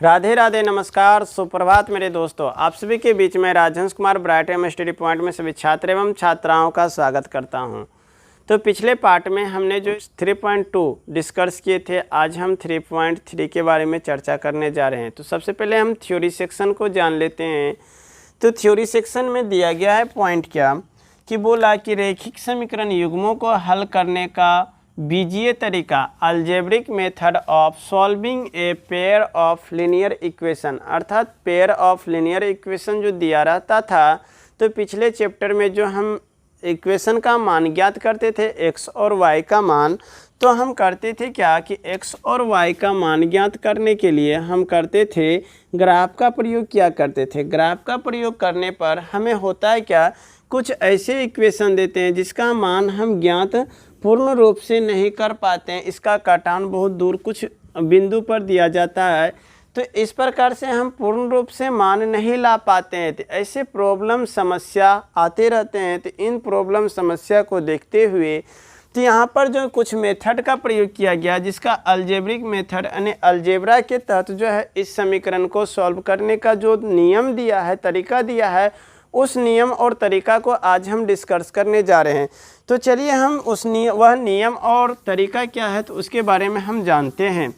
राधे राधे, नमस्कार, सुप्रभात मेरे दोस्तों। आप सभी के बीच में Rajhans Kumar bright aim study point में सभी छात्र एवं छात्राओं का स्वागत करता हूं। तो पिछले पार्ट में हमने जो 3.2 डिस्कस किए थे, आज हम 3.3 के बारे में चर्चा करने जा रहे हैं। तो सबसे पहले हम थ्योरी सेक्शन को जान लेते हैं। तो थ्योरी सेक्शन में दिया गया है पॉइंट क्या कि बोला कि रैखिक समीकरण युग्मों को हल करने का बीजीय तरीका algebraic method of solving a pair of linear equation, अर्थात पेयर ऑफ लीनियर इक्वेशन जो दिया रहता था। तो पिछले चैप्टर में जो हम इक्वेशन का मान ज्ञात करते थे x और y का मान, तो हम करते थे क्या कि x और y का मान ज्ञात करने के लिए हम करते थे ग्राफ का प्रयोग किया करते थे। ग्राफ का प्रयोग करने पर हमें होता है क्या, कुछ ऐसे इक्वेशन देते हैं जिसका मान हम ज्ञात पूर्ण रूप से नहीं कर पाते हैं, इसका काटान बहुत दूर कुछ बिंदु पर दिया जाता है। तो इस प्रकार से हम पूर्ण रूप से मान नहीं ला पाते हैं। तो ऐसे प्रॉब्लम समस्या आते रहते हैं। तो इन प्रॉब्लम समस्या को देखते हुए तो यहाँ पर जो कुछ मेथड का प्रयोग किया गया, जिसका अलजेब्रिक मेथड यानी अलजेब्रा के तहत जो है इस समीकरण को सॉल्व करने का जो नियम दिया है, तरीका दिया है, उस नियम और तरीका को आज हम डिस्कस करने जा रहे हैं। तो चलिए हम वह नियम और तरीका क्या है तो उसके बारे में हम जानते हैं।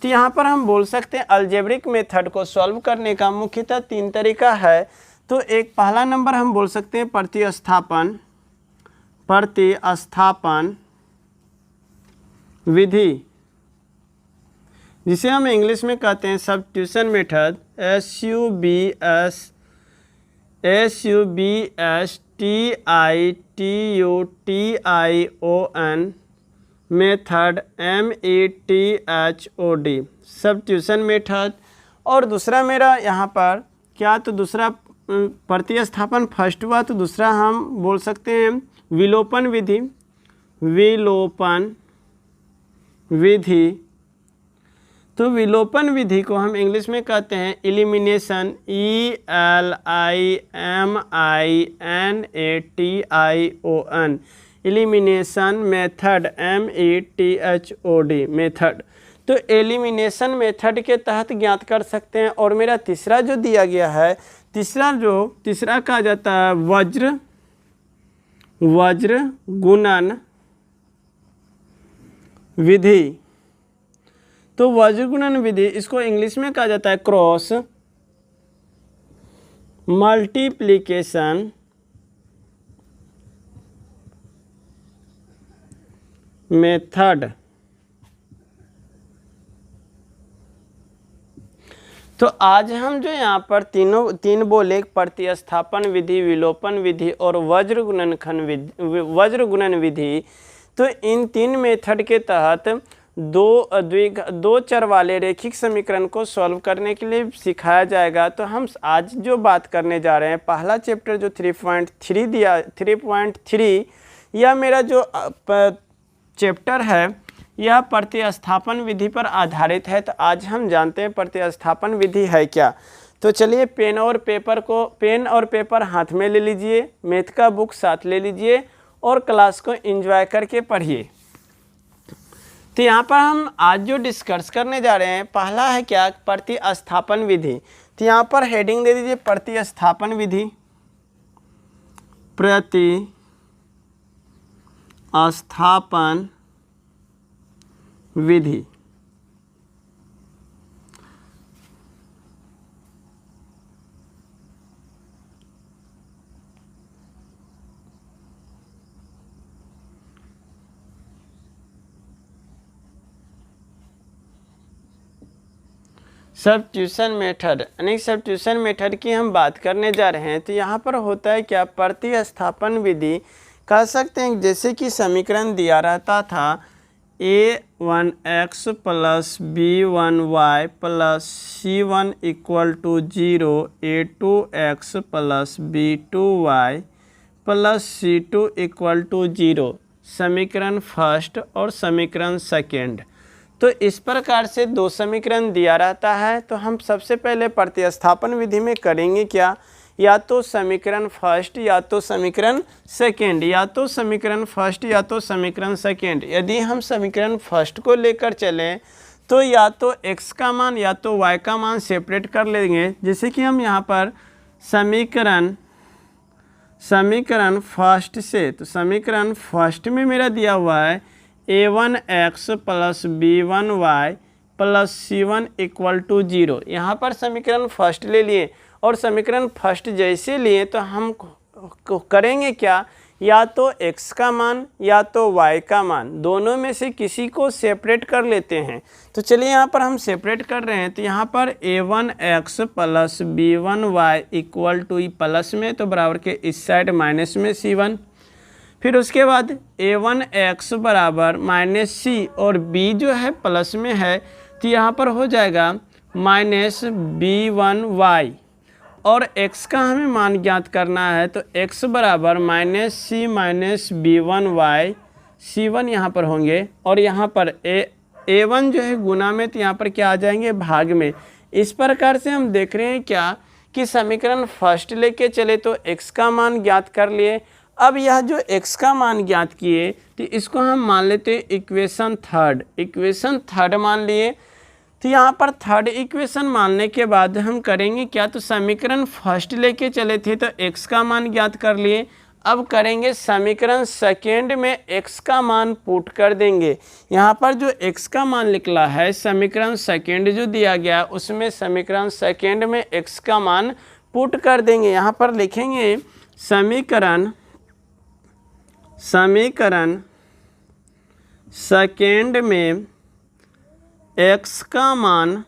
तो यहाँ पर हम बोल सकते हैं अलजेब्रिक मेथड को सॉल्व करने का मुख्यतः 3 तरीका है। तो एक पहला नंबर हम बोल सकते हैं प्रतिस्थापन विधि, जिसे हम इंग्लिश में कहते हैं substitution method, SUBSTITUTION method METHOD substitution method. और दूसरा मेरा यहाँ पर क्या, तो दूसरा प्रतिस्थापन फर्स्ट हुआ, तो दूसरा हम बोल सकते हैं विलोपन विधि। तो विलोपन विधि को हम इंग्लिश में कहते हैं elimination, ELIMINATION elimination method, METHOD method. तो एलिमिनेशन मेथड के तहत ज्ञात कर सकते हैं। और मेरा तीसरा जो दिया गया है, तीसरा कहा जाता है वज्र गुणन विधि। तो वज्र गुणन विधि, इसको इंग्लिश में कहा जाता है क्रॉस मल्टीप्लिकेशन मेथड। तो आज हम जो यहाँ पर तीन बोले, प्रतिस्थापन विधि, विलोपन विधि और वज्र गुणन विधि। तो इन 3 मेथड के तहत दो चर वाले रैखिक समीकरण को सॉल्व करने के लिए सिखाया जाएगा। तो हम आज जो बात करने जा रहे हैं, पहला चैप्टर जो 3.3 दिया, 3.3 यह मेरा जो चैप्टर है यह प्रतिस्थापन विधि पर आधारित है। तो आज हम जानते हैं प्रतिस्थापन विधि है क्या। तो चलिए पेन और पेपर हाथ में ले लीजिए, मैथ का बुक साथ ले लीजिए और क्लास को एंजॉय करके पढ़िए। तो यहाँ पर हम आज जो डिस्कस करने जा रहे हैं, पहला है क्या, प्रतिस्थापन विधि। तो यहाँ पर हेडिंग दे दीजिए प्रतिस्थापन विधि, प्रतिस्थापन विधि। सब्स्टिट्यूशन मेथड, यानी सब्स्टिट्यूशन मेथड की हम बात करने जा रहे हैं। तो यहाँ पर होता है क्या, प्रतिस्थापन विधि कह सकते हैं जैसे कि समीकरण दिया रहता था a1x + b1y + c1 = 0, a2x + b2y + c2 = 0, समीकरण फर्स्ट और समीकरण सेकेंड। तो इस प्रकार से 2 समीकरण दिया रहता है। तो हम सबसे पहले प्रतिस्थापन विधि में करेंगे क्या, या तो समीकरण फर्स्ट या तो समीकरण सेकेंड, या तो समीकरण फर्स्ट या तो समीकरण सेकेंड। यदि हम समीकरण फर्स्ट को लेकर चलें तो या तो x का मान या तो y का मान सेपरेट कर लेंगे। जैसे कि हम यहाँ पर समीकरण फर्स्ट से, तो समीकरण फर्स्ट में मेरा दिया हुआ है a1x plus b1y plus c1 equal to 0। यहाँ पर समीकरण फर्स्ट ले लिए और समीकरण फर्स्ट जैसे लिए तो हम करेंगे क्या, या तो x का मान या तो y का मान, दोनों में से किसी को सेपरेट कर लेते हैं। तो चलिए यहाँ पर हम सेपरेट कर रहे हैं। तो यहाँ पर a1x plus b1y equal two plus में तो बराबर के इस साइड माइनस में c1, फिर उसके बाद a1x बराबर माइनस c और b जो है प्लस में है तो यहाँ पर हो जाएगा माइनस b1y और x का हमें मान ज्ञात करना है। तो x बराबर माइनस सी माइनस b1y, c1 यहाँ पर होंगे और यहाँ पर a1 जो है गुना में, तो यहाँ पर क्या आ जाएंगे भाग में। इस प्रकार से हम देख रहे हैं क्या कि समीकरण फर्स्ट लेके चले तो x का मान ज्ञात कर लिए। अब यह जो x का मान ज्ञात किए तो इसको हम मान लेते इक्वेशन थर्ड मान लिए। तो यहाँ पर थर्ड इक्वेशन मानने के बाद हम करेंगे क्या, तो समीकरण फर्स्ट लेके चले थे तो x का मान ज्ञात कर लिए। अब करेंगे समीकरण सेकेंड में x का मान पुट कर देंगे। यहाँ पर जो x का मान निकला है समीकरण सेकेंड जो दिया गया उसमें समीकरण सेकेंड में x का मान पुट कर देंगे। यहाँ पर लिखेंगे समीकरण सेकेंड में x का मान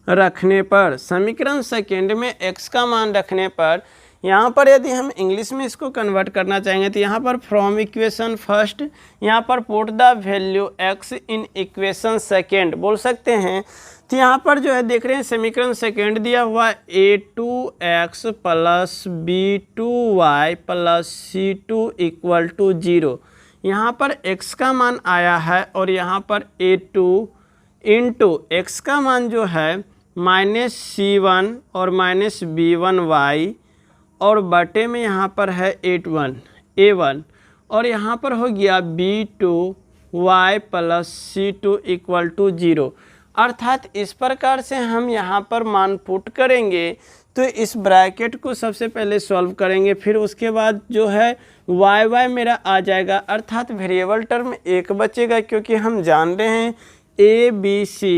रखने पर, समीकरण सेकेंड में x का मान रखने पर, यहाँ पर यदि हम इंग्लिश में इसको कन्वर्ट करना चाहेंगे तो यहाँ पर फ्रॉम इक्वेशन फर्स्ट, यहाँ पर put the value x in equation second बोल सकते हैं। तो यहाँ पर जो है देख रहे हैं समीकरण सेकेंड दिया हुआ a2x plus b2y plus c2 equal to 0। यहाँ पर x का मान आया है और यहाँ पर a2 इंटू x का मान जो है माइनस c1 और माइनस b1y और बटे में यहाँ पर है a1 और यहाँ पर हो गया b2y plus c2 equal to 0। अर्थात इस प्रकार से हम यहाँ पर मान पुट करेंगे तो इस ब्रैकेट को सबसे पहले सॉल्व करेंगे, फिर उसके बाद जो है y मेरा आ जाएगा। अर्थात वेरिएबल टर्म एक बचेगा क्योंकि हम जान रहे हैं a b c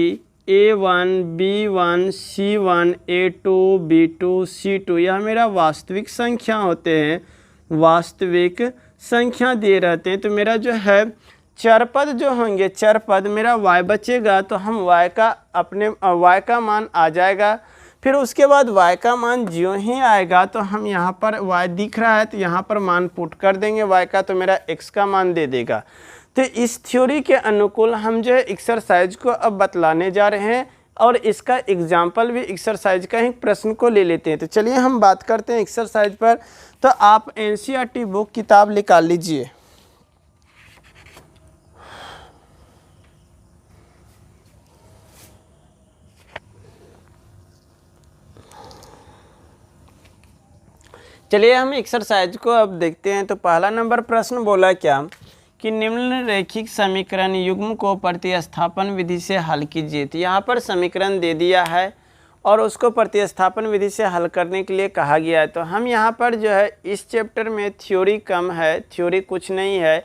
a1 b1 c1 a2 b2 c2 यह मेरा वास्तविक संख्या होते हैं, वास्तविक संख्या दिए रहते हैं। तो मेरा जो है चरपद जो होंगे, चरपद मेरा y बचेगा तो हम y का मान आ जाएगा। फिर उसके बाद y का मान ज्यों ही आएगा तो हम यहाँ पर y दिख रहा है तो यहाँ पर मान पुट कर देंगे y का, तो मेरा x का मान दे देगा। तो इस थ्योरी के अनुकूल हम जो है एक्सरसाइज को अब बतलाने जा रहे हैं और इसका एग्जाम्पल भी एक्सरसाइज का ही प्रश्न को ले लेते हैं। तो चलिए हम बात करते हैं एक्सरसाइज पर। तो आप NCERT बुक किताब निकाल लीजिए। चलिए हम एक्सरसाइज को अब देखते हैं। तो पहला नंबर प्रश्न बोला क्या कि निम्नलिखित समीकरण युग्म को प्रतिस्थापन विधि से हल कीजिए। तो यहाँ पर समीकरण दे दिया है और उसको प्रतिस्थापन विधि से हल करने के लिए कहा गया है। तो हम यहाँ पर जो है इस चैप्टर में थ्योरी कम है, थ्योरी कुछ नहीं है।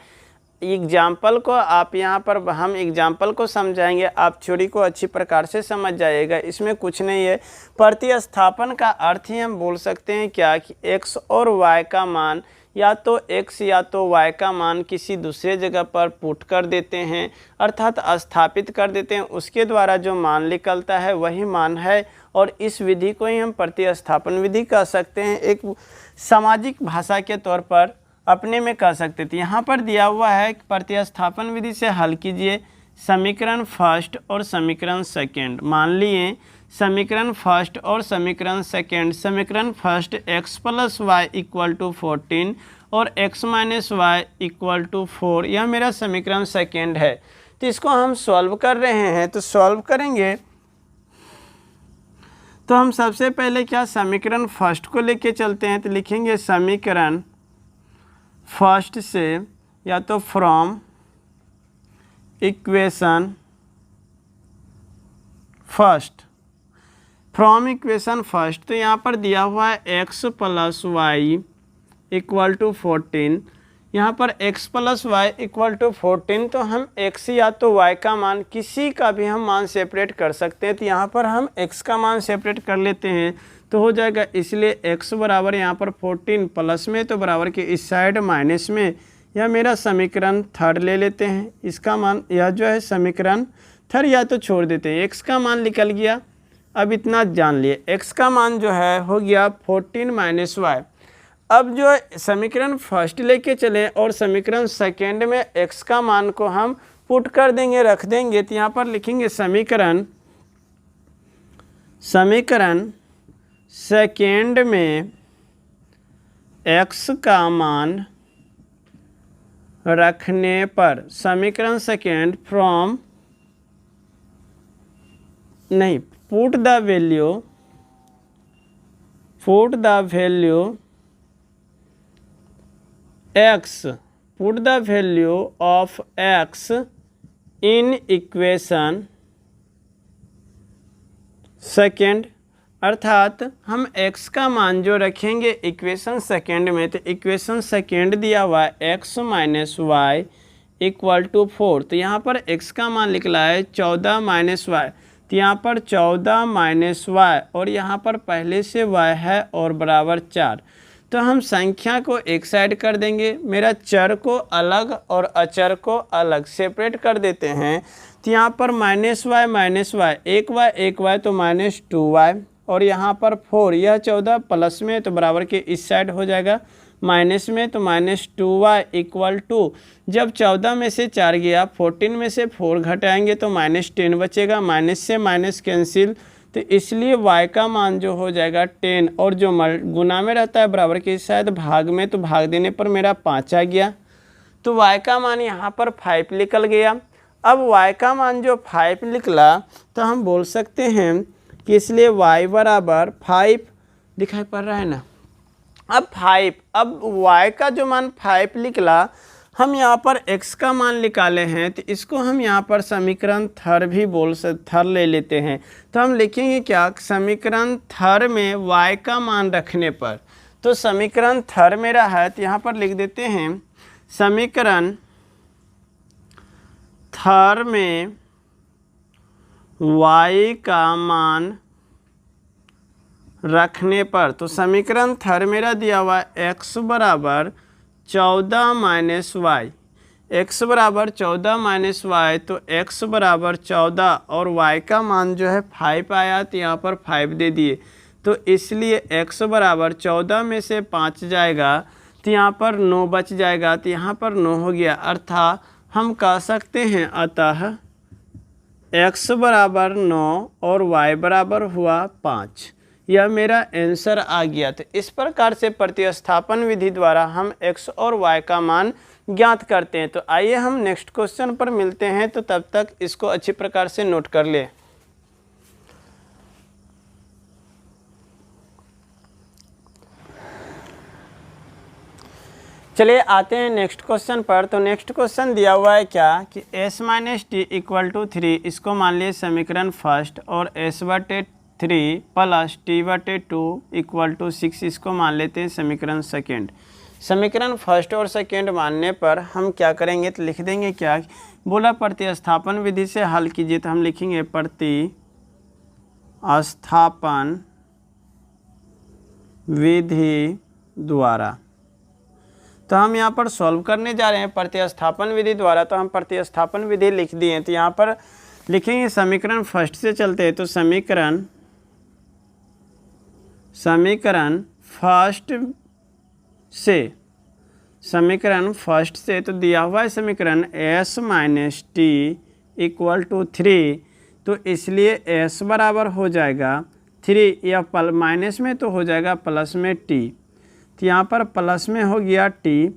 एग्जाम्पल को आप यहाँ पर हम एग्जाम्पल को समझाएंगे, आप थ्योरी को अच्छी प्रकार से समझ जाइएगा, इसमें कुछ नहीं है। प्रतिस्थापन का अर्थ ही हम बोल सकते हैं क्या कि x और y का मान या तो x या तो y का मान किसी दूसरे जगह पर पुट कर देते हैं, अर्थात स्थापित कर देते हैं, उसके द्वारा जो मान निकलता है वही मान है। और इस विधि को ही हम प्रतिस्थापन विधि कह सकते हैं, एक सामाजिक भाषा के तौर पर अपने में कह सकते थे। यहाँ पर दिया हुआ है प्रतिस्थापन विधि से हल कीजिए समीकरण फर्स्ट और समीकरण सेकेंड। मान लिए समीकरण फर्स्ट और समीकरण सेकेंड, समीकरण first x plus Y equal to 14 और x minus Y equal to 4, यह मेरा समीकरण सेकेंड है। तो इसको हम सॉल्व कर रहे हैं। तो सॉल्व करेंगे तो हम सबसे पहले क्या समीकरण फर्स्ट को लेके चलते हैं। तो लिखेंगे समीकरण फर्स्ट से या तो from equation first, from equation first, तो यहाँ पर दिया हुआ है x plus Y equal to 14, यहाँ पर x plus Y equal to 14, तो हम x या तो y का मान किसी का भी हम मान सेपरेट कर सकते हैं। तो यहाँ पर हम x का मान सेपरेट कर लेते हैं तो हो जाएगा, इसलिए x बराबर यहाँ पर 14 प्लस में तो बराबर के इस साइड माइनस में, यह मेरा समीकरण थर्ड ले लेते हैं। इसका मान यह जो है समीकरण थर्ड या तो छोड़ देते हैं, x का मान निकल गया। अब इतना जान लिए, x का मान जो है हो गया 14 माइनस वाई। अब जो समीकरण फर्स्ट लेके चले और समीकरण सेकेंड में x का मान को हम पुट कर देंगे, रख देंगे। तो यहाँ पर लिखेंगे समीकरण सेकेंड में x का मान रखने पर, समीकरण सेकेंड फ्रॉम नहीं, put the value x, put the value of x in equation second, अर्थात हम x का मान जो रखेंगे इक्वेशन सेकेंड में, तो इक्वेशन सेकेंड दिया हुआ है x minus Y equal to 4। तो यहाँ पर x का मान निकला है 14 माइनस वाई, तो यहाँ पर 14 माइनस वाई और यहाँ पर पहले से y है और बराबर 4। तो हम संख्या को एक साइड कर देंगे, मेरा चर को अलग और अचर को अलग सेपरेट कर देते हैं। तो यहाँ पर माइनस वाई, एक वाई तो माइनस 2y, और यहाँ पर 4, यह 14 प्लस में तो बराबर के इस साइड हो जाएगा माइनस में, तो माइनस 2y इक्वल टू, जब 14 में से 4 गया 14 में से 4 घटाएंगे तो माइनस 10 बचेगा, माइनस से माइनस कैंसिल, तो इसलिए y का मान जो हो जाएगा 10, और जो गुना में रहता है बराबर के शायद भाग में, तो भाग देने पर मेरा 5 आ गया। तो y का मान यहाँ पर 5 निकल गया। अब y का मान जो 5 निकला तो हम बोल सकते हैं कि इसलिए y बराबर 5 दिखाई पड़ रहा है ना। अब y का जो मान 5 निकला, हम यहाँ पर x का मान निकाले हैं, तो इसको हम यहाँ पर समीकरण थर भी थर ले लेते हैं। तो हम लिखेंगे क्या, समीकरण थर में y का मान रखने पर, तो समीकरण थर मेरा है, तो यहाँ पर लिख देते हैं समीकरण थर में y का मान रखने पर, तो समीकरण थर मेरा दिया हुआ x बराबर 14 माइनस वाई, एक्स बराबर 14 माइनस वाई, तो x बराबर 14 और y का मान जो है 5 आया, तो यहाँ पर 5 दे दिए, तो इसलिए x बराबर 14 में से 5 जाएगा तो यहाँ पर 9 बच जाएगा, तो यहाँ पर 9 हो गया। अर्थात हम कह सकते हैं अतः x बराबर 9 और y बराबर हुआ 5। यह मेरा आंसर आ गया। तो इस प्रकार से प्रतिस्थापन विधि द्वारा हम x और y का मान ज्ञात करते हैं। तो आइए हम नेक्स्ट क्वेश्चन पर मिलते हैं, तो तब तक इसको अच्छी प्रकार से नोट कर ले। चलिए आते हैं नेक्स्ट क्वेश्चन पर। तो नेक्स्ट क्वेश्चन दिया हुआ है क्या कि s minus T equal to 3, इसको मान लिए समीकरण फर्स्ट, और s बटे 3 प्लस टी बटे 2 इक्वल टू 6, इसको मान लेते हैं समीकरण सेकेंड। समीकरण फर्स्ट और सेकेंड मानने पर हम क्या करेंगे, तो लिख देंगे क्या, बोला प्रतिस्थापन विधि से हल कीजिए, तो हम लिखेंगे प्रतिस्थापन विधि द्वारा। तो हम यहाँ पर सॉल्व करने जा रहे हैं प्रतिस्थापन विधि द्वारा, तो हम प्रतिस्थापन विधि लिख दिए। तो यहाँ पर लिखेंगे समीकरण फर्स्ट से चलते हैं, तो समीकरण फर्स्ट से तो दिया हुआ है समीकरण s minus T equal to 3, तो इसलिए s बराबर हो जाएगा 3, या माइनस में तो हो जाएगा प्लस में t, तो यहाँ पर प्लस में हो गया t,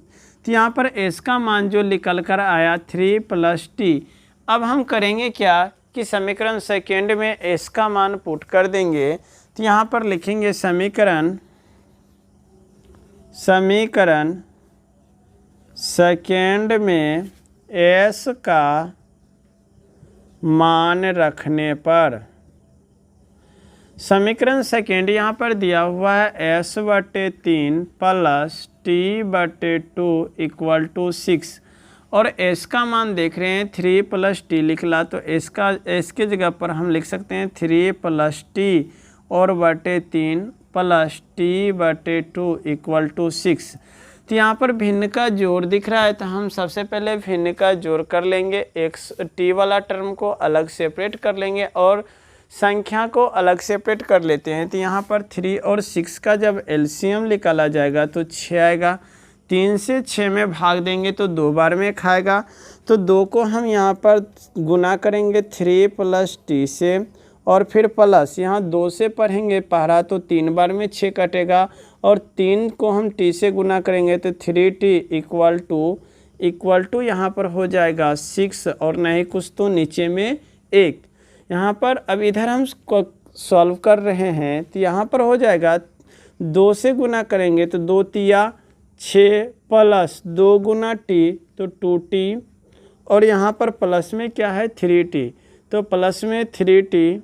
तो यहाँ पर s का मान जो निकल कर आया 3 प्लस t। अब हम करेंगे क्या कि समीकरण सेकेंड में s का मान पुट कर देंगे, तो यहाँ पर लिखेंगे समीकरण सेकेंड में s का मान रखने पर, समीकरण सेकेंड यहाँ पर दिया हुआ है s/3 plus t/2 equal to 6 और s का मान देख रहे हैं 3 + t लिखला, तो s के जगह पर हम लिख सकते हैं 3 + t और बटे 3 प्लस t/2 इक्वल टू 6। तो यहाँ पर भिन्न का जोड़ दिख रहा है, तो हम सबसे पहले भिन्न का जोड़ कर लेंगे, t वाला टर्म को अलग सेपरेट कर लेंगे और संख्या को अलग सेपरेट कर लेते हैं। तो यहाँ पर 3 और 6 का जब एलसीएम निकाला जाएगा तो 6 आएगा। 3 से 6 में भाग देंगे तो 2 बार में खाएगा, तो 2 को हम यहाँ पर गुना करेंगे 3 + t से और फिर प्लस यहाँ 2 से पढ़ेंगे पहरा तो 3 बार में 6 कटेगा और 3 को हम t से गुना करेंगे तो 3t इक्वल टू यहाँ पर हो जाएगा 6 और नहीं कुछ तो नीचे में 1। यहाँ पर अब इधर हम सॉल्व कर रहे हैं तो यहाँ पर हो जाएगा 2 से गुना करेंगे तो 2 तिया 6 प्लस 2 गुना t तो 2t और यहाँ पर प्लस में क्या है 3t, तो प्लस में 3t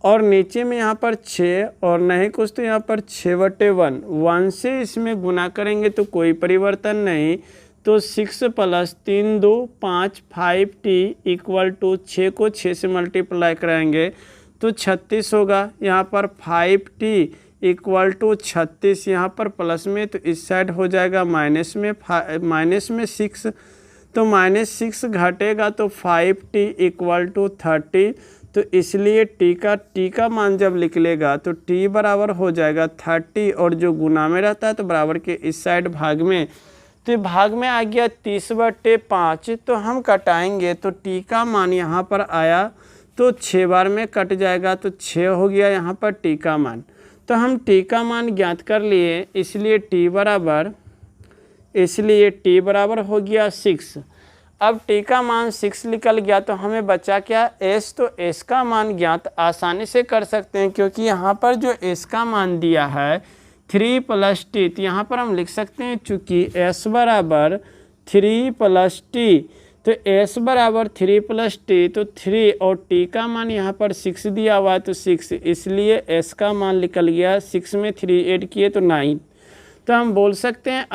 और नीचे में यहाँ पर 6 और नहीं कुछ तो यहाँ पर 6/1 1 से इसमें गुना करेंगे तो कोई परिवर्तन नहीं, तो 6 + 3 2 5 5t इक्वल टू 6 को 6 से मल्टीप्लाई कराएंगे तो 36 होगा। यहाँ पर 5t इक्वल टू 36, यहाँ पर प्लस में तो इस साइड हो जाएगा माइनस में 6, तो -6 घटेगा तो 5t इक्वल टू 30, तो इसलिए t का मान जब निकलेगा तो t बराबर हो जाएगा 30 और जो गुना में रहता है तो बराबर के इस साइड भाग में, तो भाग में आ गया 30/5, तो हम कटाएंगे तो t का मान यहाँ पर आया तो 6 बार में कट जाएगा तो 6 हो गया यहाँ पर t का मान। तो हम t का मान ज्ञात कर लिए, इसलिए t बराबर हो गया 6। अब t का मान 6 निकल गया तो हमें बचा क्या s, तो s का मान ज्ञात आसानी से कर सकते हैं क्योंकि यहाँ पर जो s का मान दिया है 3 + t, तो यहाँ पर हम लिख सकते हैं चूँकि s बराबर 3 + t, तो s बराबर 3 + t, तो 3 और t का मान यहाँ पर 6 दिया हुआ है तो 6, इसलिए s का मान निकल गया 6 में 3 ऐड किए तो 9। तो हम बोल सकते हैं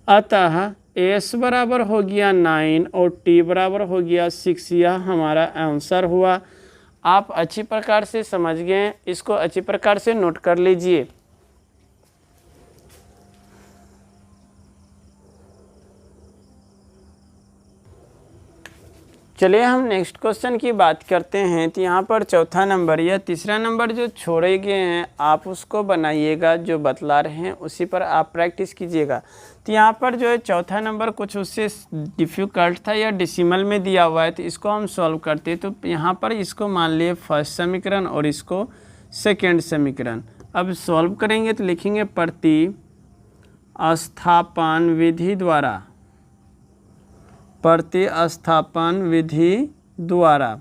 अतः s बराबर हो गया 9 और t बराबर हो गया 6, यह हमारा आंसर हुआ। आप अच्छी प्रकार से समझ गए, इसको अच्छी प्रकार से नोट कर लीजिए। चलिए हम नेक्स्ट क्वेश्चन की बात करते हैं। तो यहाँ पर चौथा नंबर या तीसरा नंबर जो छोड़े गए हैं आप उसको बनाइएगा, जो बतला रहे हैं उसी पर आप प्रैक्टिस कीजिएगा। तो यहाँ पर जो है चौथा नंबर कुछ उससे डिफ़िकल्ट था या डेसिमल में दिया हुआ है, तो इसको हम सॉल्व करते हैं। तो यहाँ पर इसको मान लिए फर्स्ट समीकरण और इसको सेकेंड समीकरण। अब सॉल्व करेंगे तो लिखेंगे प्रतिस्थापन विधि द्वारा।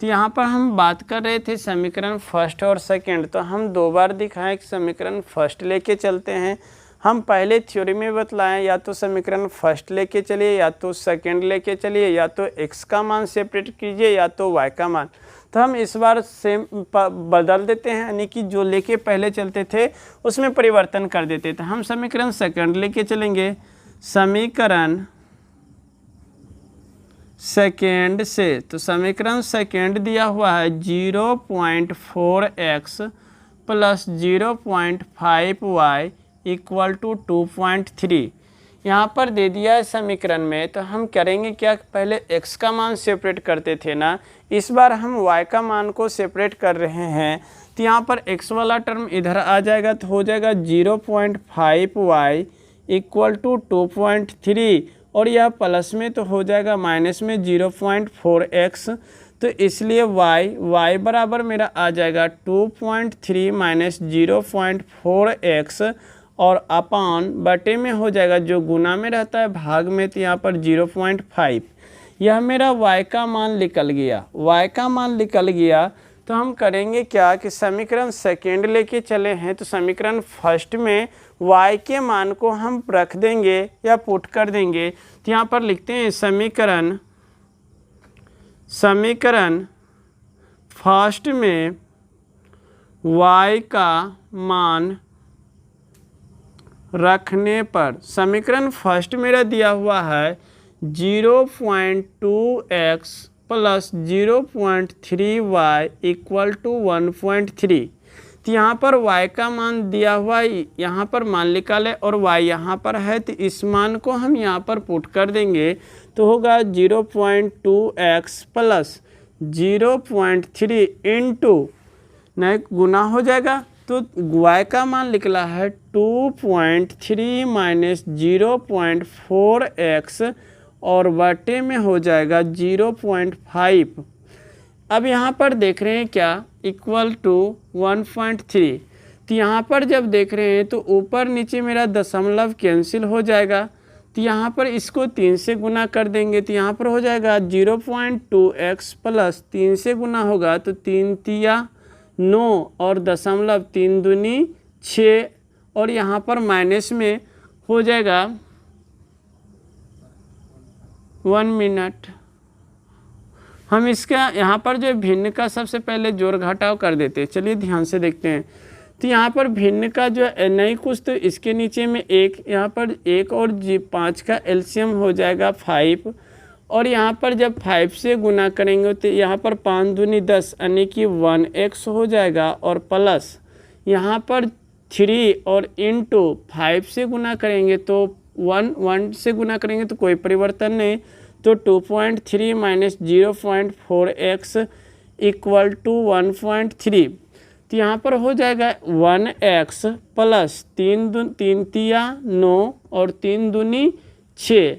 तो यहाँ पर हम बात कर रहे थे समीकरण फर्स्ट और सेकंड, तो हम 2 बार दिखाएं कि समीकरण फर्स्ट लेके चलते हैं। हम पहले थ्योरी में बतलाएं या तो समीकरण फर्स्ट लेके चलिए या तो सेकंड लेके चलिए, या तो x का मान सेपरेट कीजिए या तो y का मान। तो हम इस बार सेम बदल देते हैं, यानी कि जो लेके पहले चलते थे उसमें परिवर्तन कर देते थे। हम समीकरण सेकंड लेके चलेंगे। समीकरण सेकेंड से, तो समीकरण सेकेंड दिया हुआ है 0.4x + 0.5y इक्वल टू 2.3। यहाँ पर दे दिया है समीकरण में, तो हम करेंगे क्या, पहले x का मान सेपरेट करते थे ना, इस बार हम y का मान को सेपरेट कर रहे हैं। तो यहाँ पर x वाला टर्म इधर आ जाएगा तो हो जाएगा 0.5y इक्वल टू 2.3 और यह प्लस में तो हो जाएगा माइनस में 0.4x, तो इसलिए y बराबर मेरा आ जाएगा 2.3 माइनस 0.4x और अपान बटे में हो जाएगा, जो गुना में रहता है भाग में, तो यहाँ पर 0.5। यह मेरा y का मान निकल गया। तो हम करेंगे क्या कि समीकरण सेकेंड लेके चले हैं, तो समीकरण फर्स्ट में y के मान को हम रख देंगे या पुट कर देंगे। तो यहाँ पर लिखते हैं समीकरण फर्स्ट में y का मान रखने पर, समीकरण फर्स्ट मेरा दिया हुआ है 0.2x plus 0.3y equal to 1.3। तो यहाँ पर y का मान दिया हुआ है, यहाँ पर मान निकाले और y यहाँ पर है, तो इस मान को हम यहाँ पर पुट कर देंगे तो होगा 0.2x प्लस 0.3 इंटू नहीं गुना हो जाएगा, तो y का मान निकला है 2.3 माइनस 0.4x और बटे में हो जाएगा 0.5। अब यहाँ पर देख रहे हैं क्या इक्वल टू 1.3। तो यहाँ पर जब देख रहे हैं तो ऊपर नीचे मेरा दशमलव कैंसिल हो जाएगा, तो यहाँ पर इसको 3 से गुना कर देंगे तो यहाँ पर हो जाएगा 0.2x प्लस 3 से गुना होगा तो 3 तिया 9 और दशमलव 3 दूनी 6 और यहाँ पर माइनस में हो जाएगा 1 मिनट। हम इसका यहाँ पर जो भिन्न का सबसे पहले जोड़ घटाव कर देते हैं, चलिए ध्यान से देखते हैं। तो यहाँ पर भिन्न का जो नहीं कुछ तो इसके नीचे में एक, यहाँ पर 1 और 5 का एलसीएम हो जाएगा 5 और यहाँ पर जब 5 से गुना करेंगे तो यहाँ पर 5 दूनी 10 यानी कि 1x हो जाएगा और प्लस यहाँ पर 3 और इंटू 5 से गुना करेंगे तो 1 से गुना करेंगे तो कोई परिवर्तन नहीं, तो 2.3 माइनस 0.4x इक्वल टू 1.3। तो यहाँ पर हो जाएगा 1x प्लस 3 तिया 9 और 3 दूनी 6,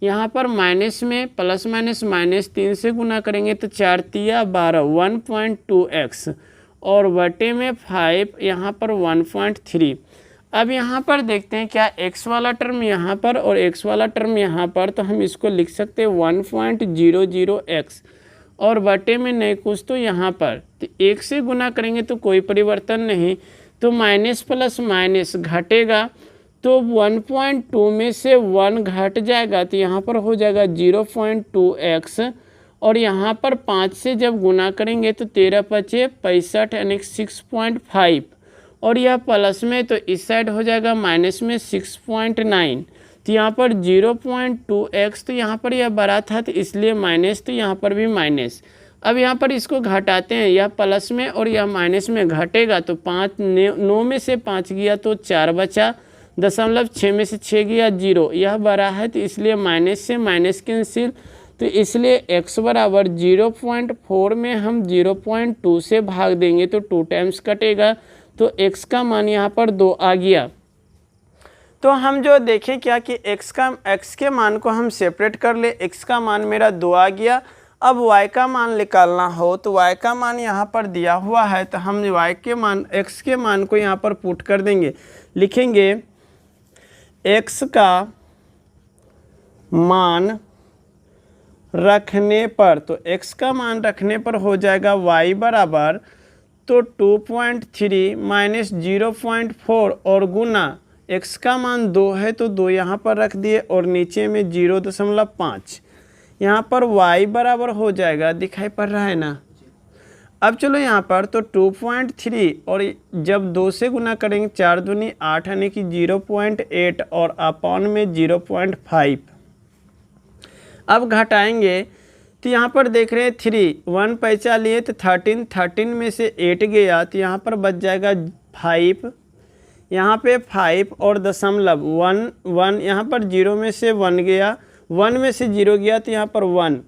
यहाँ पर माइनस में प्लस माइनस माइनस 3 से गुना करेंगे तो 4 तिया 12 1.2x और बटे में 5 यहाँ पर 1.3। अब यहाँ पर देखते हैं क्या x वाला टर्म यहाँ पर और x वाला टर्म यहाँ पर, तो हम इसको लिख सकते हैं 1.00x और बटे में नहीं कुछ तो यहाँ पर, तो 1 से गुना करेंगे तो कोई परिवर्तन नहीं, तो माइनस प्लस माइनस घटेगा तो 1.2 में से 1 घट जाएगा तो यहाँ पर हो जाएगा 0.2x और यहाँ पर 5 से जब गुना करेंगे तो 13 पचे 65 यानी 6.5 और यह प्लस में तो इस साइड हो जाएगा माइनस में 6.9। तो यहाँ पर 0.2x तो यहाँ पर यह बड़ा था तो इसलिए माइनस, तो यहाँ पर भी माइनस। अब यहाँ पर इसको घटाते हैं, यह प्लस में और यह माइनस में घटेगा तो 9 में से 5 गया तो 4 बचा, दशमलव 6 में से 6 गया 0, यह बड़ा है तो इसलिए माइनस से माइनस कैंसिल, तो इसलिए x बराबर 0.4 में हम 0.2 से भाग देंगे तो 2 टाइम्स कटेगा, तो x का मान यहाँ पर 2 आ गया। तो हम जो देखें क्या कि x के मान को हम सेपरेट कर ले, x का मान मेरा 2 आ गया। अब y का मान निकालना हो तो y का मान यहाँ पर दिया हुआ है, तो हम x के मान को यहाँ पर पुट कर देंगे, लिखेंगे x का मान रखने पर, तो x का मान रखने पर हो जाएगा y बराबर तो 2.3 माइनस 0.4 और गुना x का मान 2 है तो 2 यहाँ पर रख दिए और नीचे में 0.5, यहाँ पर y बराबर हो जाएगा, दिखाई पड़ रहा है ना। अब चलो यहाँ पर तो 2.3 और जब 2 से गुना करेंगे 4 दूनी 8 यानी कि 0.8 और अपॉन में 0.5। अब घटाएंगे तो यहाँ पर देख रहे हैं 3 1 पैसा लिए तो 13 में से 8 गया तो यहाँ पर बच जाएगा 5, यहाँ पे 5 और दशमलव 1 यहाँ पर 0 में से 1 गया, 1 में से 0 गया तो यहाँ पर 1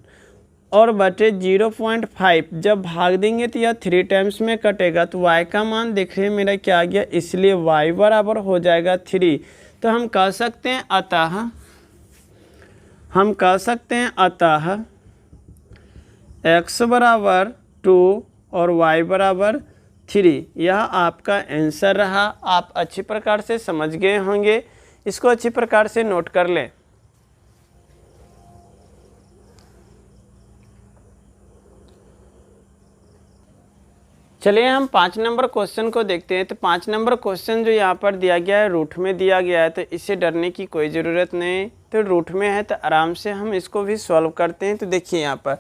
और बटे 0.5, जब भाग देंगे तो यह 3 टाइम्स में कटेगा, तो y का मान देख रहे हैं मेरा क्या आ गया, इसलिए y बराबर हो जाएगा 3। तो हम कह सकते हैं अतः x बराबर 2 और y बराबर 3, यह आपका आंसर रहा। आप अच्छी प्रकार से समझ गए होंगे, इसको अच्छी प्रकार से नोट कर लें। चलिए हम 5 नंबर क्वेश्चन को देखते हैं। तो 5 नंबर क्वेश्चन जो यहाँ पर दिया गया है रूट में दिया गया है, तो इससे डरने की कोई ज़रूरत नहीं, तो रूट में है तो आराम से हम इसको भी सॉल्व करते हैं। तो देखिए यहाँ पर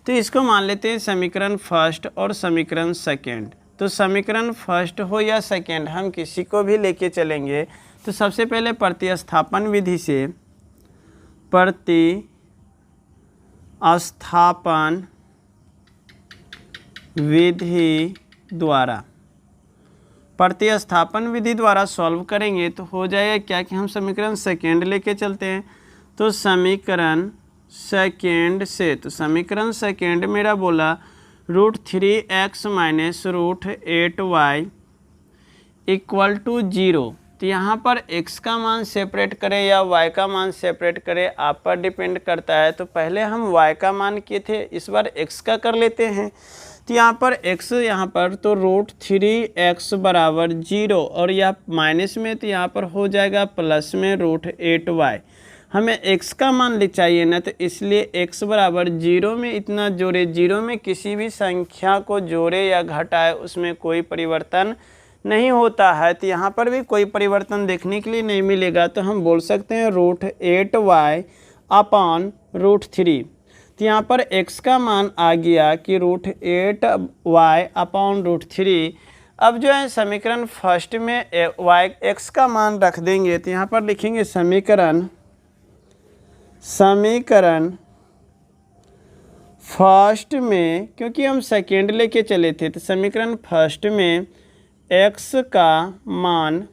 तो इसको मान लेते हैं समीकरण फर्स्ट और समीकरण सेकेंड। तो समीकरण फर्स्ट हो या सेकेंड, हम किसी को भी लेके चलेंगे। तो सबसे पहले प्रतिस्थापन विधि से, प्रतिस्थापन विधि द्वारा, प्रतिस्थापन विधि द्वारा सॉल्व करेंगे तो हो जाएगा क्या कि हम समीकरण सेकेंड लेके चलते हैं। तो समीकरण सेकेंड से, तो समीकरण सेकेंड मेरा बोला √3x minus √8y equal to 0। तो यहाँ पर x का मान सेपरेट करें या y का मान सेपरेट करें, आप पर डिपेंड करता है। तो पहले हम y का मान किए थे, इस बार x का कर लेते हैं। तो यहाँ पर x यहाँ पर तो √3x बराबर 0 और यह माइनस में, तो यहाँ पर हो जाएगा प्लस में √8y। हमें x का मान चाहिए ना, तो इसलिए x बराबर 0 में इतना जोड़े। 0 में किसी भी संख्या को जोड़े या घटाए उसमें कोई परिवर्तन नहीं होता है। तो यहाँ पर भी कोई परिवर्तन देखने के लिए नहीं मिलेगा। तो हम बोल सकते हैं √8y अपॉन √3। तो यहाँ पर x का मान आ गया कि √8y अपॉन √3। अब जो है समीकरण फर्स्ट में x का मान रख देंगे। तो यहाँ पर लिखेंगे समीकरण फर्स्ट में, क्योंकि हम सेकेंड लेके चले थे, तो समीकरण फर्स्ट में x का मान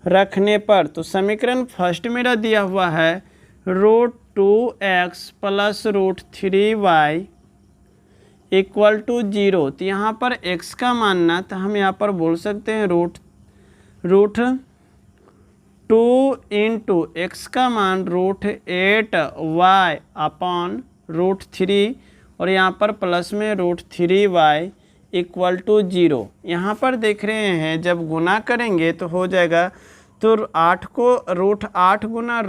रखने पर, तो समीकरण फर्स्ट मेरा दिया हुआ है √2x plus √3y equal to 0। तो यहाँ पर x का मानना, तो हम यहाँ पर बोल सकते हैं √2 इंटू एक्स का मान √8y अपॉन √3 और यहाँ पर प्लस में √3y इक्वल टू 0। यहाँ पर देख रहे हैं जब गुना करेंगे तो हो जाएगा, तो 8 को √8 गुना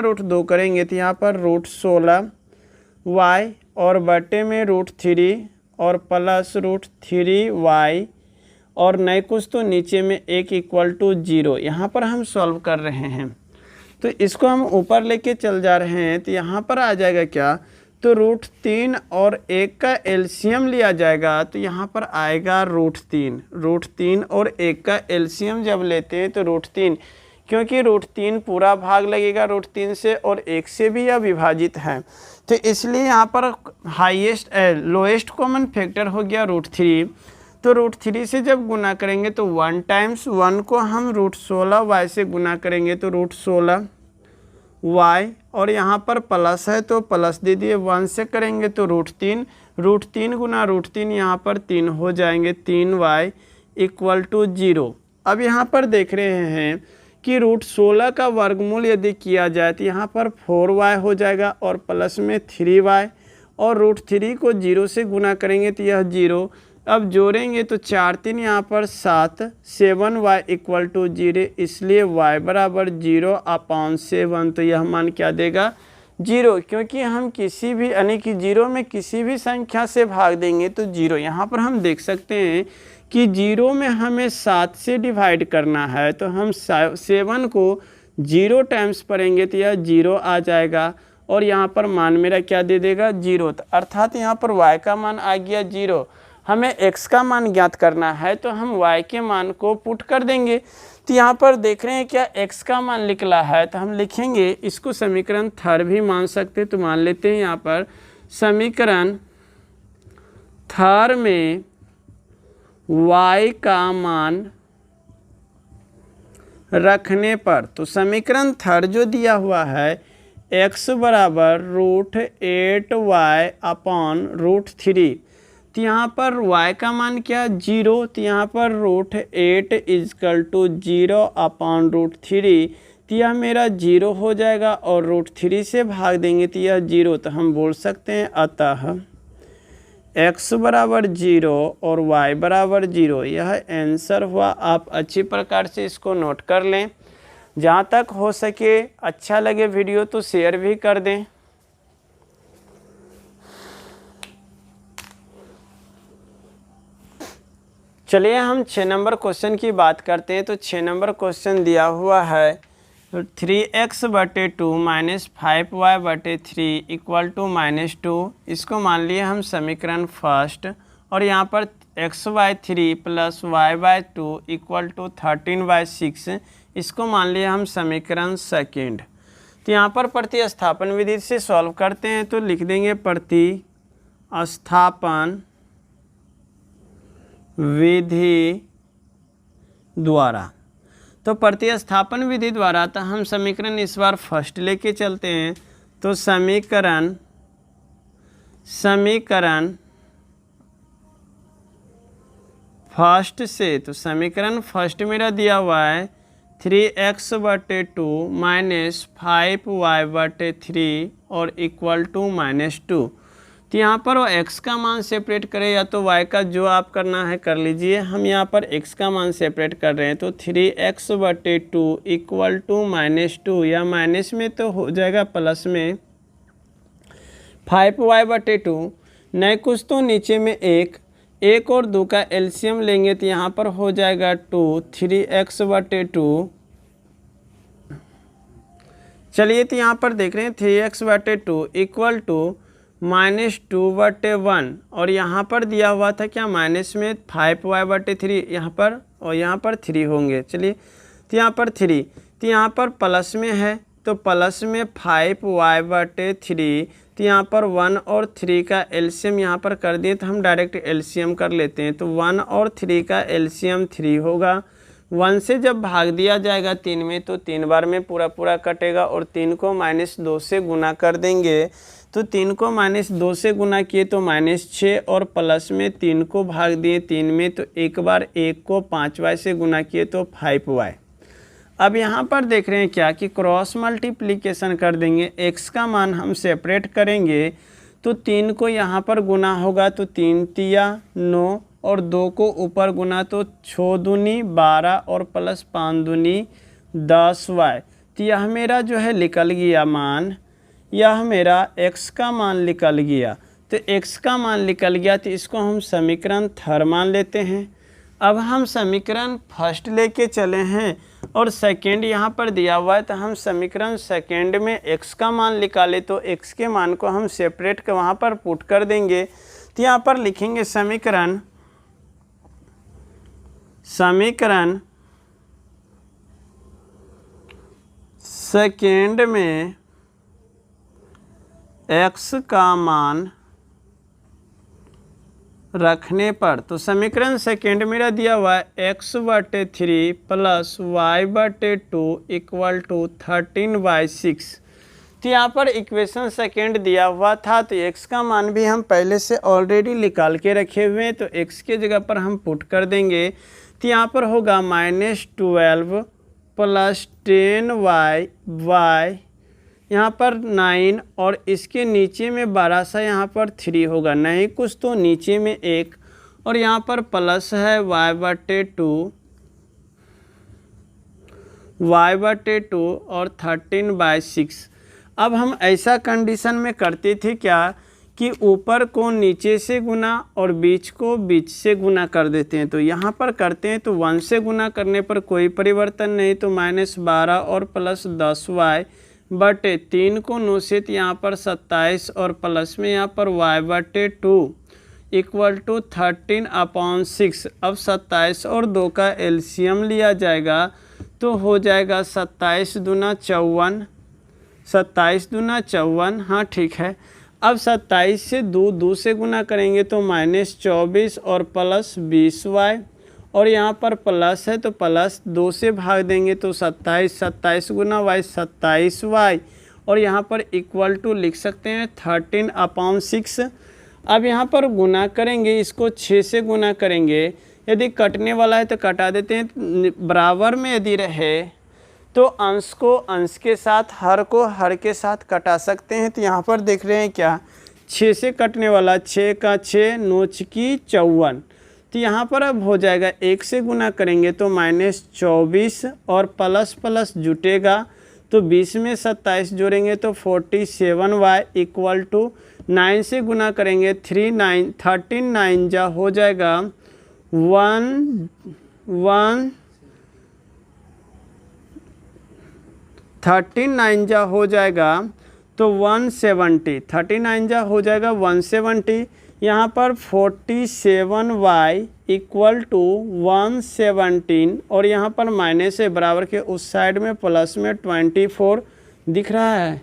√2 करेंगे तो यहाँ पर √16y और बटे में √3 और प्लस √3y और नए कुछ तो नीचे में 1 इक्वल टू 0। यहाँ पर हम सॉल्व कर रहे हैं, तो इसको हम ऊपर लेके चल जा रहे हैं। तो यहाँ पर आ जाएगा क्या, तो √3 और 1 का एलसीएम लिया जाएगा। तो यहाँ पर आएगा √3 और 1 का एलसीएम जब लेते हैं तो √3, क्योंकि √3 पूरा भाग लगेगा √3 से और 1 से भी यह विभाजित है। तो इसलिए यहाँ पर लोएस्ट कॉमन फैक्टर हो गया √3। तो √3 से जब गुना करेंगे तो 1 टाइम्स 1 को हम √16y से गुना करेंगे तो √16y और यहाँ पर प्लस है तो प्लस दे दिए, 1 से करेंगे तो √3 गुना √3 यहाँ पर 3 हो जाएंगे, 3y इक्वल टू 0। अब यहाँ पर देख रहे हैं कि √16 का वर्गमूल यदि किया जाए तो यहाँ पर 4y हो जाएगा और प्लस में 3y और √3 को 0 से गुना करेंगे तो यह 0। अब जोड़ेंगे तो 4 3 यहाँ पर 7, 7y इक्वल टू 0, इसलिए y बराबर 0 अपॉन 7। तो यह मान क्या देगा, 0, क्योंकि हम किसी भी यानी कि 0 में किसी भी संख्या से भाग देंगे तो 0। यहाँ पर हम देख सकते हैं कि 0 में हमें 7 से डिवाइड करना है, तो हम 7 को 0 टाइम्स पढ़ेंगे तो यह 0 आ जाएगा और यहाँ पर मान मेरा क्या दे देगा, 0। अर्थात यहाँ पर y का मान आ गया 0। हमें x का मान ज्ञात करना है तो हम y के मान को पुट कर देंगे। तो यहाँ पर देख रहे हैं क्या x का मान निकला है, तो हम लिखेंगे इसको समीकरण थर्ड भी मान सकते, तो मान लेते हैं यहाँ पर समीकरण थर्ड में y का मान रखने पर, तो समीकरण थर्ड जो दिया हुआ है x बराबर √8y अपॉन √3, तो यहाँ पर y का मान क्या, 0। तो यहाँ पर √8 इजकल टू 0 अपॉन √3, तो यह मेरा 0 हो जाएगा और √3 से भाग देंगे तो यह 0। तो हम बोल सकते हैं अतः x बराबर 0 और y बराबर 0, यह आंसर हुआ। आप अच्छी प्रकार से इसको नोट कर लें। जहाँ तक हो सके अच्छा लगे वीडियो तो शेयर भी कर दें। चलिए हम 6 नंबर क्वेश्चन की बात करते हैं। तो 6 नंबर क्वेश्चन दिया हुआ है तो 3x/2 minus 5y/3 equal to -2। इसको मान लिए हम समीकरण फर्स्ट, और यहाँ पर x/3 plus y/2 equal to 13/6 इसको मान लिए हम समीकरण सेकेंड। तो यहाँ पर प्रतिस्थापन विधि से सॉल्व करते हैं, तो लिख देंगे प्रतिस्थापन विधि द्वारा। तो प्रतिस्थापन विधि द्वारा तो हम समीकरण इस बार फर्स्ट लेके चलते हैं। तो समीकरण फर्स्ट से, तो समीकरण फर्स्ट मेरा दिया हुआ है 3x/2 माइनस 5y/3 और इक्वल टू -2। तो यहाँ पर वो x का मान सेपरेट करें या तो y का, जो आप करना है कर लीजिए। हम यहाँ पर x का मान सेपरेट कर रहे हैं, तो 3x/2 इक्वल टू -2, या माइनस में तो हो जाएगा प्लस में 5y/2, नए कुछ तो नीचे में 1 और 2 का एलसीएम लेंगे तो यहाँ पर हो जाएगा 2, 3x/2। चलिए तो यहाँ पर देख रहे हैं 3x/2 इक्वल टू -2/1, और यहाँ पर दिया हुआ था क्या, माइनस में 5y/3 यहाँ पर, और यहाँ पर 3 होंगे। चलिए तो यहाँ पर 3, तो यहाँ पर प्लस में है तो प्लस में 5y/3, तो यहाँ पर 1 और 3 का एलसीएम यहाँ पर कर दिए, तो हम डायरेक्ट एलसीएम कर लेते हैं। तो 1 और 3 का एलसीएम 3 होगा। 1 से जब भाग दिया जाएगा 3 में तो 3 बार में पूरा कटेगा, और 3 को -2 से गुना कर देंगे। तो 3 को -2 से गुना किए तो -6, और प्लस में 3 को भाग दिए 3 में तो एक बार 1 को 5y से गुना किए तो 5y। अब यहाँ पर देख रहे हैं क्या कि क्रॉस मल्टीप्लिकेशन कर देंगे, x का मान हम सेपरेट करेंगे। तो 3 को यहाँ पर गुना होगा तो 3 तिया 9, और 2 को ऊपर गुना तो 6 दूनी 12 और प्लस 5 दूनी 10y। तो यह मेरा जो है निकल गया मान, यह मेरा x का मान निकल गया। तो x का मान निकल गया तो इसको हम समीकरण थर्ड मान लेते हैं। अब हम समीकरण फर्स्ट लेके चले हैं और सेकेंड यहाँ पर दिया हुआ है, तो हम समीकरण सेकेंड में x का मान निकाले तो x के मान को हम सेपरेट कर वहाँ पर पुट कर देंगे। तो यहाँ पर लिखेंगे समीकरण सेकेंड में x का मान रखने पर, तो समीकरण सेकेंड मेरा दिया हुआ है x/3 plus y/2 equal to 13/6। तो यहाँ पर इक्वेशन सेकेंड दिया हुआ था, तो x का मान भी हम पहले से ऑलरेडी निकाल के रखे हुए हैं, तो x के जगह पर हम पुट कर देंगे। तो यहाँ पर होगा -12 प्लस 10y, y यहाँ पर 9, और इसके नीचे में 12 सा यहाँ पर 3 होगा, नहीं कुछ तो नीचे में 1, और यहाँ पर प्लस है y/2 और 13/6। अब हम ऐसा कंडीशन में करते थे क्या कि ऊपर को नीचे से गुना और बीच को बीच से गुना कर देते हैं। तो यहाँ पर करते हैं तो 1 से गुना करने पर कोई परिवर्तन नहीं, तो -12 और प्लस 10y बटे 3 को 9 से, तो यहाँ पर 27 और प्लस में यहाँ पर y/2 इक्वल टू 13/6। अब 27 और 2 का एलसीएम लिया जाएगा तो हो जाएगा 27 दूना 54, 27 दूना 54, हाँ ठीक है। अब 27 से 2 से गुना करेंगे तो -24 और प्लस 20y, और यहाँ पर प्लस है तो प्लस 2 से भाग देंगे तो 27, 27 गुना y 27y, और यहाँ पर इक्वल टू लिख सकते हैं 13/6। अब यहाँ पर गुना करेंगे, इसको 6 से गुना करेंगे, यदि कटने वाला है तो कटा देते हैं। बराबर में यदि रहे तो अंश को अंश के साथ, हर को हर के साथ कटा सकते हैं। तो यहाँ पर देख रहे हैं क्या, 6 से कटने वाला 6 का 6, 9 की 54। तो यहाँ पर अब हो जाएगा 1 से गुना करेंगे तो -24 और प्लस प्लस जुटेगा तो 20 में 27 जोड़ेंगे तो 47y इक्वल टू 9 से गुना करेंगे 13 जा हो जाएगा 1 39 जा हो जाएगा तो 170, 39 जा हो जाएगा 170। यहाँ पर 47y इक्वल टू 117 और यहाँ पर माइनस है, बराबर के उस साइड में प्लस में 24 दिख रहा है।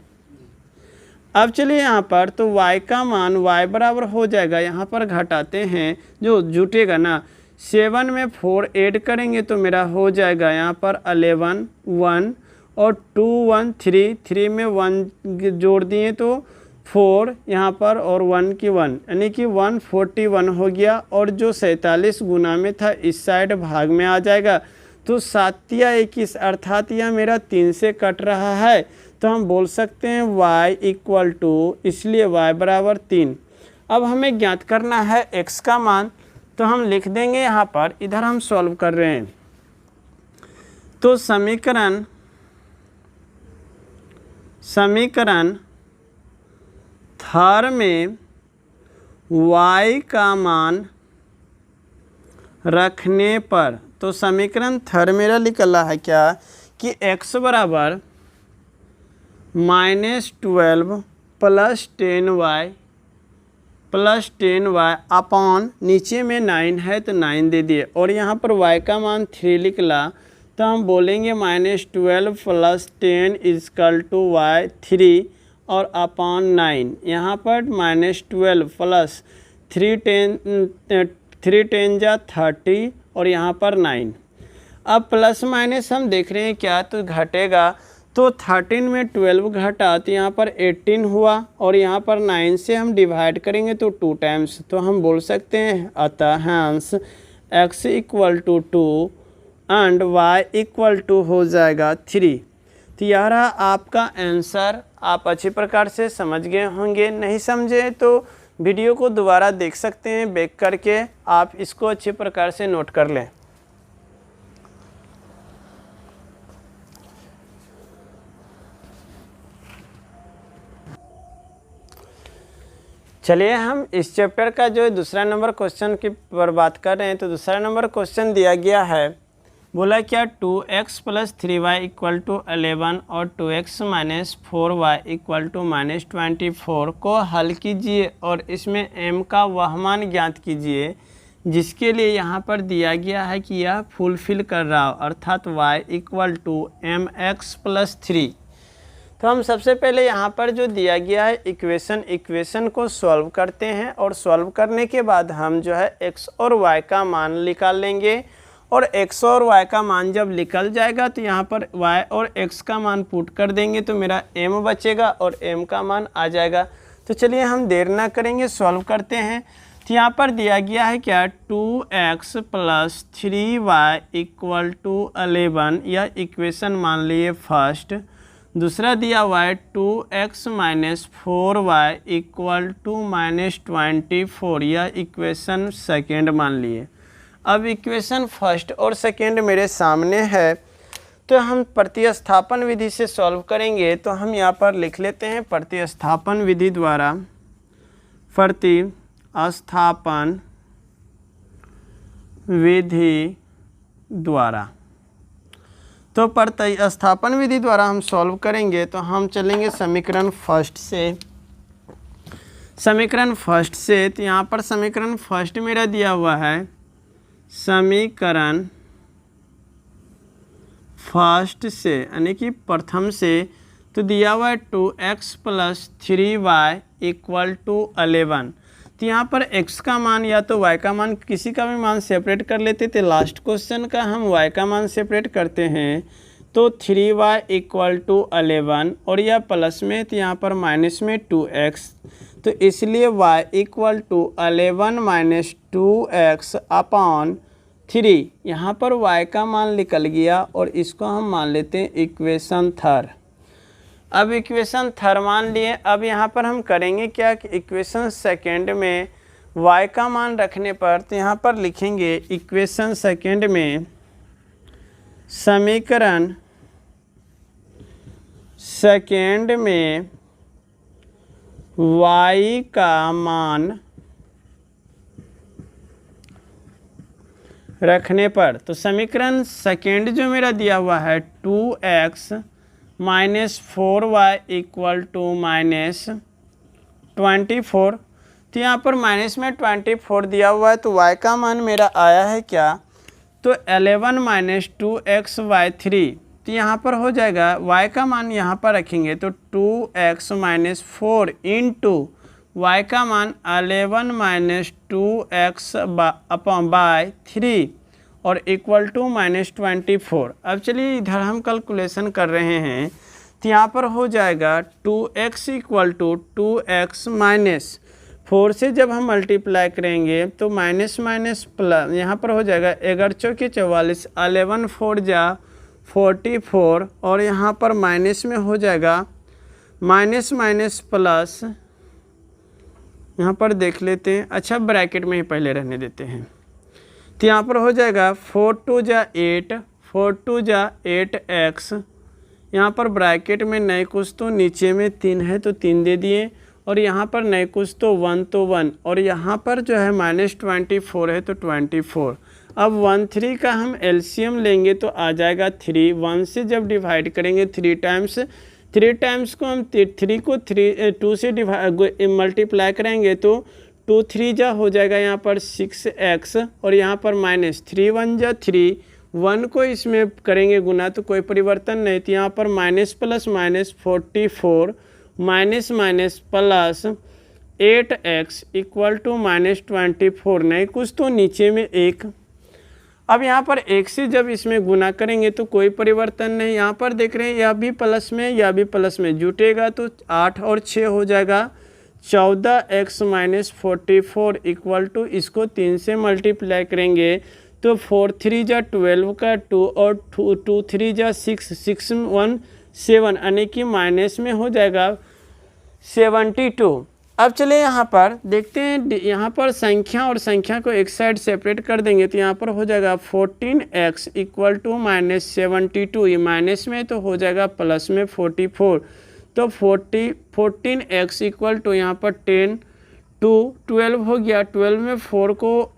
अब चलिए यहाँ पर तो y का मान y बराबर हो जाएगा, यहाँ पर घटाते हैं जो जुटेगा ना, 7 में 4 ऐड करेंगे तो मेरा हो जाएगा यहाँ पर 11 1 और 2 1 3, 3 में 1 जोड़ दिए तो 4 यहाँ पर और 1 की 1, यानी कि 141 हो गया। और जो 47 गुना में था इस साइड भाग में आ जाएगा तो 7 या 21, अर्थात यह मेरा 3 से कट रहा है, तो हम बोल सकते हैं y इक्वल टू, इसलिए y बराबर 3। अब हमें ज्ञात करना है x का मान, तो हम लिख देंगे यहाँ पर, इधर हम सॉल्व कर रहे हैं तो समीकरण थर में y का मान रखने पर, तो समीकरण थर मेरा निकला है क्या कि x बराबर -12 प्लस 10y अपॉन, नीचे में 9 है तो 9 दे दिए, और यहाँ पर y का मान 3 निकला तो हम बोलेंगे -12 प्लस 10 इजकल टू y 3 और अपॉन 9। यहाँ पर -12 प्लस 3 10 जा 30 और यहाँ पर 9। अब प्लस माइनस हम देख रहे हैं क्या, तो घटेगा, तो 13 में 12 घटा तो यहाँ पर 18 हुआ, और यहाँ पर 9 से हम डिवाइड करेंगे तो 2 टाइम्स, तो हम बोल सकते हैं अतः hence x equal to 2 and y equal to हो जाएगा 3। तो यह रहा आपका आंसर। आप अच्छी प्रकार से समझ गए होंगे, नहीं समझे तो वीडियो को दोबारा देख सकते हैं, बैक करके आप इसको अच्छी प्रकार से नोट कर लें। चलिए हम इस चैप्टर का जो दूसरा नंबर क्वेश्चन की पर बात कर रहे हैं, तो दूसरा नंबर क्वेश्चन दिया गया है, बोला क्या 2x plus 3y equal to 11 और 2x minus 4y equal to -24 को हल कीजिए और इसमें m का वह मान ज्ञात कीजिए जिसके लिए यहाँ पर दिया गया है कि यह फुलफिल कर रहा हो, अर्थात y equal to mx plus 3। तो हम सबसे पहले यहाँ पर जो दिया गया है इक्वेशन को सॉल्व करते हैं, और सॉल्व करने के बाद हम जो है x और y का मान निकाल लेंगे, और x और y का मान जब निकल जाएगा तो यहाँ पर y और x का मान पुट कर देंगे तो मेरा m बचेगा और m का मान आ जाएगा। तो चलिए हम देर ना करेंगे, सॉल्व करते हैं। तो यहाँ पर दिया गया है क्या 2x plus 3y equal to 11, यह इक्वेशन मान लिए फर्स्ट। दूसरा दिया हुआ है 2x minus 4y equal to -24, यह इक्वेशन सेकेंड मान लिए। अब इक्वेशन फर्स्ट और सेकेंड मेरे सामने है, तो हम प्रतिस्थापन विधि से सॉल्व करेंगे। तो हम यहाँ पर लिख लेते हैं प्रतिस्थापन विधि द्वारा, प्रतिस्थापन विधि द्वारा। तो प्रतिस्थापन विधि द्वारा हम सॉल्व करेंगे, तो हम चलेंगे समीकरण फर्स्ट से। तो यहाँ पर समीकरण फर्स्ट मेरा दिया हुआ है, समीकरण फर्स्ट से यानी कि प्रथम से, तो दिया हुआ है 2x plus 3y equal to 11। तो यहाँ पर x का मान या तो y का मान, किसी का भी मान सेपरेट कर लेते थे। लास्ट क्वेश्चन का हम y का मान सेपरेट करते हैं, तो 3y इक्वल टू 11 और यह प्लस में, तो यहाँ पर माइनस में 2x, तो इसलिए y equal to 11 minus 2x upon 3। यहाँ पर y का मान निकल गया और इसको हम मान लेते हैं इक्वेशन थर्ड। अब इक्वेशन थर्ड मान लिए। अब यहाँ पर हम करेंगे क्या कि इक्वेशन सेकेंड में y का मान रखने पर, तो यहाँ पर लिखेंगे इक्वेशन सेकेंड में समीकरण सेकेंड में y का मान रखने पर, तो समीकरण सेकेंड जो मेरा दिया हुआ है 2x -4y इक्वल टू -24। तो यहाँ पर माइनस में 24 दिया हुआ है, तो y का मान मेरा आया है क्या, तो 11 - 2x/3। तो यहाँ पर हो जाएगा y का मान यहाँ पर रखेंगे तो 2x - 4 इंटू y का मान 11 - 2x/3 और इक्वल टू -24। अब चलिए इधर हम कैलकुलेशन कर रहे हैं, तो यहाँ पर हो जाएगा 2x equal to 2x minus 4 से जब हम मल्टीप्लाई करेंगे तो माइनस माइनस प्लस, यहाँ पर हो जाएगा 11 चौके 44, 11 4 जा 44 और यहाँ पर माइनस में हो जाएगा माइनस माइनस प्लस, यहाँ पर देख लेते हैं, अच्छा ब्रैकेट में ही पहले रहने देते हैं। तो यहाँ पर हो जाएगा 4 2 जा 8, 4 2 जा 8x, यहाँ पर ब्रैकेट में नए कुछ तो नीचे में 3 है तो 3 दे दिए, और यहाँ पर नए कुछ तो 1 तो 1, और यहाँ पर जो है -24 है तो 24। अब 1 3 का हम एलसीएम लेंगे तो आ जाएगा 3, 1 से जब डिवाइड करेंगे 3 टाइम्स को हम 3 को 2 से मल्टीप्लाई करेंगे तो 2 3 जा हो जाएगा यहाँ पर 6x, और यहाँ पर -3 1 जा 3, 1 को इसमें करेंगे गुना तो कोई परिवर्तन नहीं, तो यहाँ पर minus plus -44 minus minus plus 8x equal to -24, नहीं कुछ तो नीचे में 1। अब यहाँ पर 1 से जब इसमें गुना करेंगे तो कोई परिवर्तन नहीं, यहाँ पर देख रहे हैं यह भी प्लस में या भी प्लस में जुटेगा तो 8 और 6 हो जाएगा 14x - 44 इक्वल टू, इसको 3 से मल्टीप्लाई करेंगे तो 4 3 जा 12 का 2 और 2 3 जा 6, 6 1 7, यानी कि माइनस में हो जाएगा 72। अब चलिए यहाँ पर देखते हैं, यहाँ पर संख्या और संख्या को एक साइड सेपरेट कर देंगे तो यहाँ पर हो जाएगा 14x इक्वल टू -72, ये माइनस में तो हो जाएगा प्लस में 44, तो 14x इक्वल टू यहाँ पर 10 टू 12 हो गया, 12 में 4 को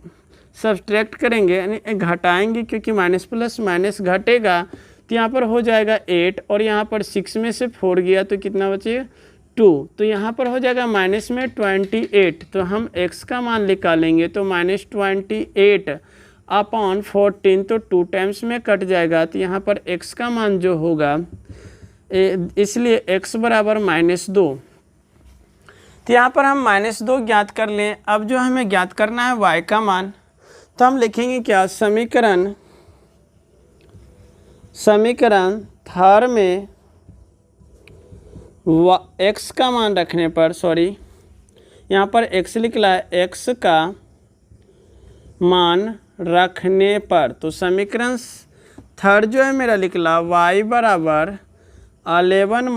सब्सट्रैक्ट करेंगे यानी घटाएंगे क्योंकि माइनस प्लस माइनस घटेगा, तो यहाँ पर हो जाएगा 8, और यहाँ पर 6 में से 4 गया तो कितना बचेगा 2, तो यहाँ पर हो जाएगा माइनस में 28, तो हम x का मान निकालेंगे तो -28 अपॉन 14, तो 2 टाइम्स में कट जाएगा, तो यहाँ पर x का मान जो होगा इसलिए x बराबर -2। तो यहाँ पर हम -2 ज्ञात कर लें। अब जो हमें ज्ञात करना है y का मान, तो हम लिखेंगे क्या, समीकरण थर में x का मान रखने पर, यहाँ पर x लिखला है, x का मान रखने पर, तो समीकरण थर्ड जो है मेरा लिखला y बराबर 11 -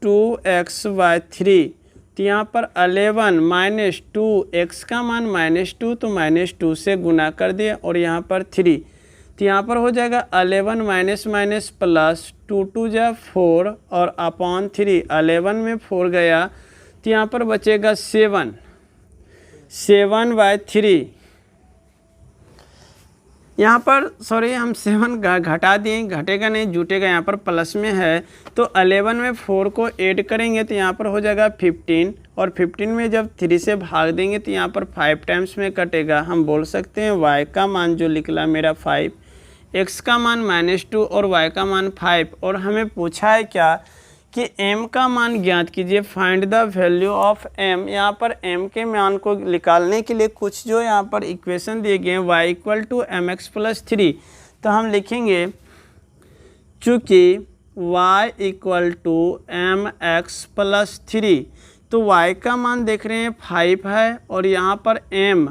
2x/3, तो यहाँ पर 11 - 2, x का मान -2 तो -2 से गुना कर दिए, और यहाँ पर 3, तो यहाँ पर हो जाएगा 11 माइनस माइनस प्लस 2 2 जा 4 और अपॉन 3, 11 में 4 गया तो यहाँ पर बचेगा 7/3। यहाँ पर हम 7 घटा दिए, घटेगा नहीं जुटेगा, यहाँ पर प्लस में है तो 11 में 4 को ऐड करेंगे तो यहाँ पर हो जाएगा 15, और 15 में जब 3 से भाग देंगे तो यहाँ पर 5 टाइम्स में कटेगा। हम बोल सकते हैं y का मान जो निकला मेरा 5, x का मान -2 और y का मान 5, और हमें पूछा है क्या कि m का मान ज्ञात कीजिए, find the value of m। यहाँ पर m के मान को निकालने के लिए कुछ जो यहाँ पर इक्वेशन दिए गए हैं y इक्वल टू mx + 3, तो हम लिखेंगे चूँकि y इक्वल टू mx + 3, तो y का मान देख रहे हैं 5 है, और यहाँ पर m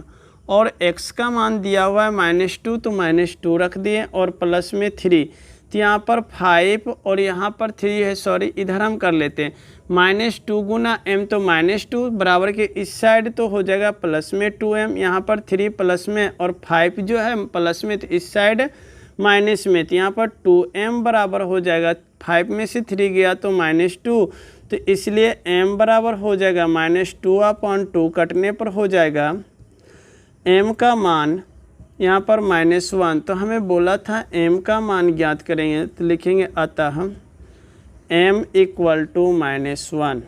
और x का मान दिया हुआ है -2 तो -2 रख दिए और प्लस में 3, तो यहाँ पर 5 और यहाँ पर 3 है, इधर हम कर लेते हैं -2 गुना m, तो -2 बराबर के इस साइड तो हो जाएगा प्लस में 2m, यहाँ पर 3 प्लस में और 5 जो है प्लस में, तो इस साइड माइनस में, तो यहाँ पर 2m बराबर हो जाएगा, 5 में से 3 गया तो -2, तो इसलिए m बराबर हो जाएगा -2/2, कटने पर हो जाएगा m का मान यहाँ पर -1, तो हमें बोला था m का मान ज्ञात करेंगे, तो लिखेंगे अतः m इक्वल टू -1।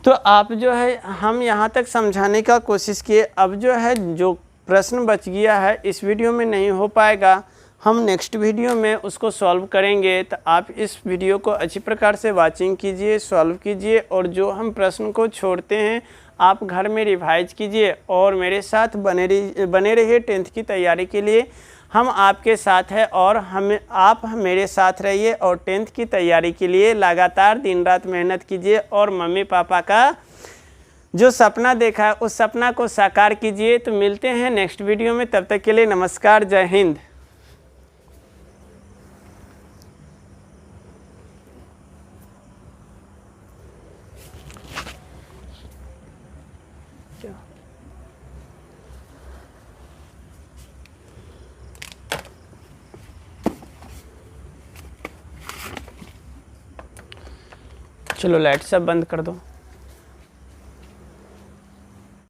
तो आप जो है हम यहाँ तक समझाने का कोशिश किए। अब जो है जो प्रश्न बच गया है इस वीडियो में नहीं हो पाएगा, हम नेक्स्ट वीडियो में उसको सॉल्व करेंगे। तो आप इस वीडियो को अच्छी प्रकार से वाचिंग कीजिए, सॉल्व कीजिए और जो हम प्रश्न को छोड़ते हैं आप घर में रिवाइज कीजिए और मेरे साथ बने रहिए। 10th की तैयारी के लिए हम आपके साथ हैं और आप मेरे साथ रहिए और 10th की तैयारी के लिए लगातार दिन रात मेहनत कीजिए और मम्मी पापा का जो सपना देखा है उस सपना को साकार कीजिए। तो मिलते हैं नेक्स्ट वीडियो में, तब तक के लिए नमस्कार, जय हिंद। चलो लाइट सब बंद कर दो।